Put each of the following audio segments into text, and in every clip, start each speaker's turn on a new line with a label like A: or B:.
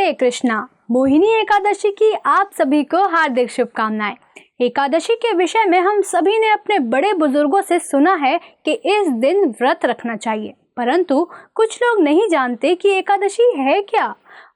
A: हरे कृष्णा। मोहिनी एकादशी की आप सभी को हार्दिक शुभकामनाएं। एकादशी के विषय में हम सभी ने अपने बड़े बुजुर्गों से सुना है कि इस दिन व्रत रखना चाहिए, परंतु कुछ लोग नहीं जानते कि एकादशी है क्या,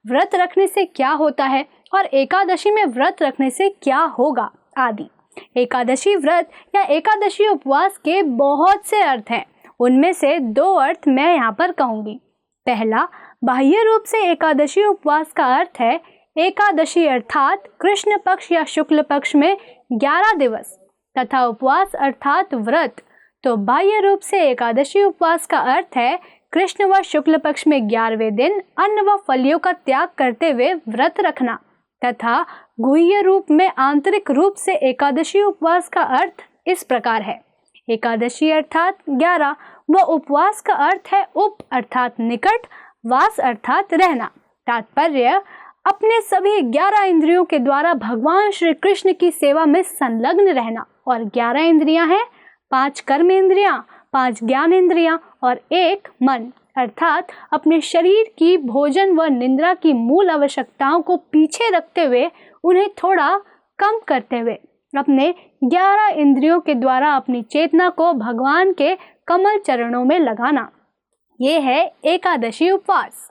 A: व्रत रखने से क्या होता है और एकादशी में व्रत रखने से क्या होगा आदि। एकादशी व्रत या एकादशी उपवास के बहुत से अर्थ हैं, उनमें से 2 अर्थ मैं यहाँ पर कहूँगी। पहला, बाह्य रूप से एकादशी उपवास का अर्थ है एकादशी अर्थात कृष्ण पक्ष या शुक्ल पक्ष में 11 दिवस तथा उपवास अर्थात व्रत। तो बाह्य रूप से एकादशी उपवास का अर्थ है कृष्ण व शुक्ल पक्ष में 11वें दिन अन्न व फलियों का त्याग करते हुए व्रत रखना, तथा गुह्य रूप में आंतरिक रूप से एकादशी उपवास का अर्थ इस प्रकार है। एकादशी अर्थात 11 व उपवास का अर्थ है उप अर्थात निकट, वास अर्थात रहना। तात्पर्य, अपने सभी 11 इंद्रियों के द्वारा भगवान श्री कृष्ण की सेवा में संलग्न रहना। और 11 इंद्रियां हैं, 5 कर्म इंद्रियां, 5 ज्ञान इंद्रियां और 1 मन, अर्थात अपने शरीर की भोजन व निद्रा की मूल आवश्यकताओं को पीछे रखते हुए उन्हें थोड़ा कम करते हुए अपने 11 इंद्रियों के द्वारा अपनी चेतना को भगवान के कमल चरणों में लगाना। ये है एकादशी उपवास।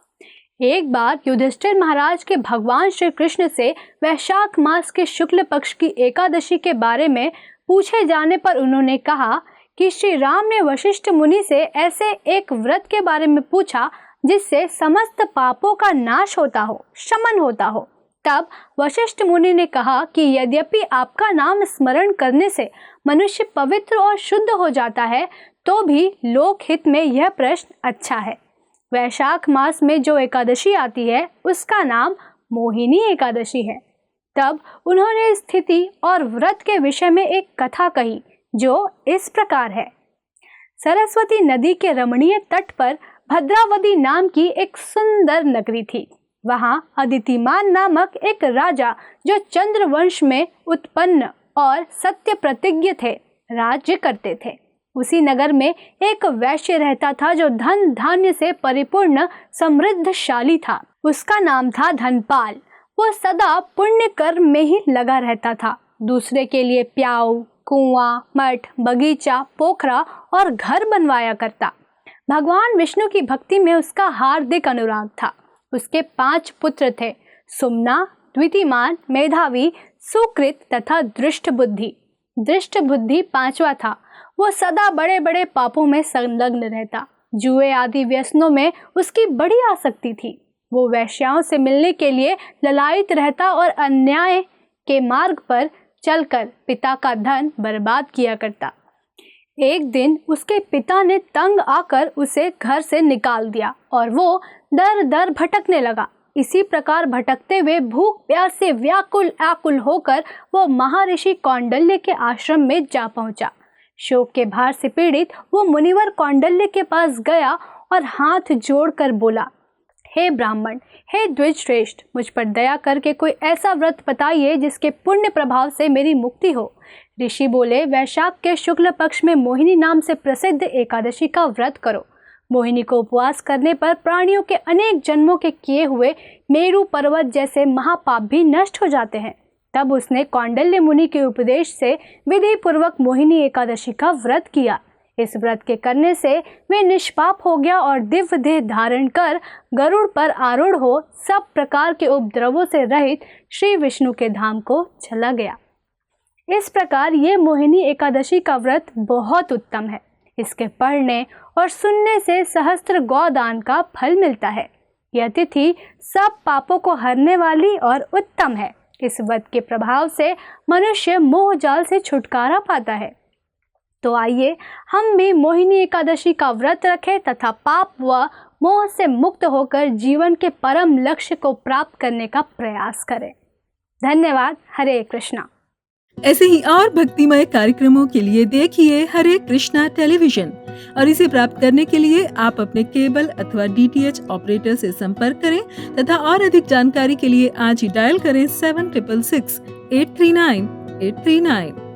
A: एक बार युधिष्ठिर महाराज के भगवान श्री कृष्ण से वैशाख मास के शुक्ल पक्ष की एकादशी के बारे में पूछे जाने पर उन्होंने कहा कि श्री राम ने वशिष्ठ मुनि से ऐसे एक व्रत के बारे में पूछा जिससे समस्त पापों का नाश होता हो, शमन होता हो। तब वशिष्ठ मुनि ने कहा कि यद्यपि आपका नाम स्मरण करने से मनुष्य पवित्र और शुद्ध हो जाता है, तो भी लोकहित में यह प्रश्न अच्छा है। वैशाख मास में जो एकादशी आती है उसका नाम मोहिनी एकादशी है। तब उन्होंने स्थिति और व्रत के विषय में एक कथा कही जो इस प्रकार है। सरस्वती नदी के रमणीय तट पर भद्रावती नाम की एक सुंदर नगरी थी। वहाँ अदितिमान नामक एक राजा जो चंद्रवंश में उत्पन्न और सत्य प्रतिज्ञ थे, राज्य करते थे। उसी नगर में एक वैश्य रहता था जो धन धान्य से परिपूर्ण समृद्धशाली था। उसका नाम था धनपाल। वो सदा पुण्य कर्म में ही लगा रहता था। दूसरे के लिए प्याऊ, कुआं, मठ, बगीचा, पोखरा और घर बनवाया करता। भगवान विष्णु की भक्ति में उसका हार्दिक अनुराग था। उसके 5 पुत्र थे, सुमना, द्वितीमान, मेधावी, सुकृत तथा दृष्ट बुद्धि। दृष्ट बुद्धि 5वां था। वो सदा बड़े बड़े पापों में संलग्न रहता। जुए आदि व्यसनों में उसकी बड़ी आसक्ति थी। वो वैश्याओं से मिलने के लिए ललायित रहता और अन्याय के मार्ग पर चलकर पिता का धन बर्बाद किया करता। एक दिन उसके पिता ने तंग आकर उसे घर से निकाल दिया और वो दर दर भटकने लगा। इसी प्रकार भटकते हुए भूख प्यास से व्याकुल आकुल होकर वो महर्षि कौंडल्य के आश्रम में जा पहुंचा। शोक के भार से पीड़ित वो मुनिवर कौंडल्य के पास गया और हाथ जोड़कर बोला, हे ब्राह्मण, हे द्विजश्रेष्ठ, मुझ पर दया करके कोई ऐसा व्रत बताइए जिसके पुण्य प्रभाव से मेरी मुक्ति हो। ऋषि बोले, वैशाख के शुक्ल पक्ष में मोहिनी नाम से प्रसिद्ध एकादशी का व्रत करो। मोहिनी को उपवास करने पर प्राणियों के अनेक जन्मों के किए हुए मेरु पर्वत जैसे महापाप भी नष्ट हो जाते हैं। तब उसने कौंडल्य मुनि के उपदेश से विधि पूर्वक मोहिनी एकादशी का व्रत किया। इस व्रत के करने से वे निष्पाप हो गया और दिव्य देह धारण कर गरुड़ पर आरूढ़ हो सब प्रकार के उपद्रवों से रहित श्री विष्णु के धाम को चला गया। इस प्रकार ये मोहिनी एकादशी का व्रत बहुत उत्तम है। इसके पढ़ने और सुनने से सहस्त्र गौदान का फल मिलता है। यह तिथि सब पापों को हरने वाली और उत्तम है। इस व्रत के प्रभाव से मनुष्य मोह जाल से छुटकारा पाता है। तो आइए हम भी मोहिनी एकादशी का व्रत रखें तथा पाप व मोह से मुक्त होकर जीवन के परम लक्ष्य को प्राप्त करने का प्रयास करें। धन्यवाद। हरे कृष्णा।
B: ऐसे ही और भक्तिमय कार्यक्रमों के लिए देखिए हरे कृष्णा टेलीविजन और इसे प्राप्त करने के लिए आप अपने केबल अथवा DTH ऑपरेटर से संपर्क करें तथा और अधिक जानकारी के लिए आज ही डायल करें 7666 839 839।